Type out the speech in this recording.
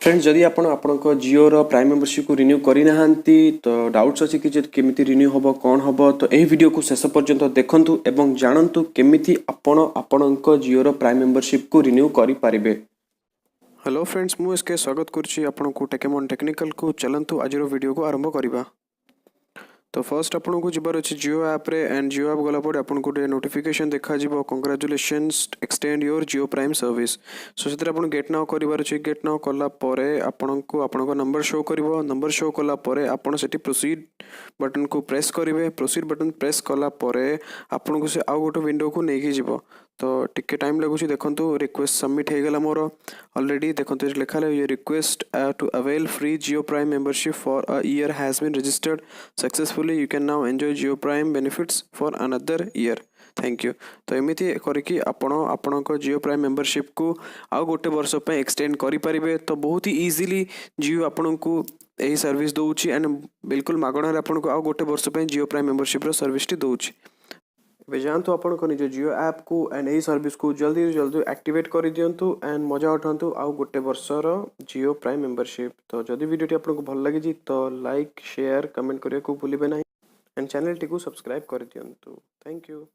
Friends जदि आपणको Jio prime membership को renew करना तो डाउट्स अच्छी कि केमी रिन्यू हम कौन हम तो यही वीडियो को शेष पर्यंत देखूँ और जानतु केमी आपण जिओ प्राइम मेंबरशिप को रिन्यू करें। हेलो फ्रेंड्स मुझे स्वागत करुँच टेकेमन टेक्निकल को। चलतु आज वीडियो को आरंभ करवा। तो फर्स्ट आपन को जबार अच्छे जिओ ऐप रे एंड जिओ ऐप गला पड़े आपन को नोटिफिकेशन देखा जीवो congratulations extend your Jio prime service. So से आपन गेट नाउ करिवार अछि। गेट नाउ कला परे आपन को नंबर शो करिवो। नंबर शो कला परे आपन सेठी प्रोसीड बटन को प्रेस करिवे। प्रोसीड बटन प्रेस कला परे आपन को से आउ गोटे विंडो को नेकी जीवो। तो टिके टाइम लगुच देखंतु रिक्वेस्ट सबमिट हो गला मोर ऑलरेडी देखंतु लिखा है ये request to avail free Jio prime membership for a year has been registered successfully you can now enjoy Jio prime benefits for another year thank you. तो एमती करके आपण जिओ प्राइम मेंबरशिप को आउ गोटे वर्ष पे एक्सटेंड करें। तो बहुत ही इजीली जिओ आपण को यही सर्विस दौची एंड बिल्कुल मागणार आपन को आउ गोटे वर्ष पे जिओ प्राइम मेंबरशिप रो सर्विस टी दौची। जानतु आपण को निज जिओ ऐप को एंड यही सर्विस को जल्दी जल्दी एक्टिवेट कर दिंतु एंड मजा उठातु आउ गोटे वर्षर जिओ प्राइम मेंबरशिप। तो जदि वीडियो आपको भल लगी तो लाइक शेयर कमेंट करने को भूलिए ना एंड चैनल टी को सब्सक्राइब कर दिंतु। Thank you.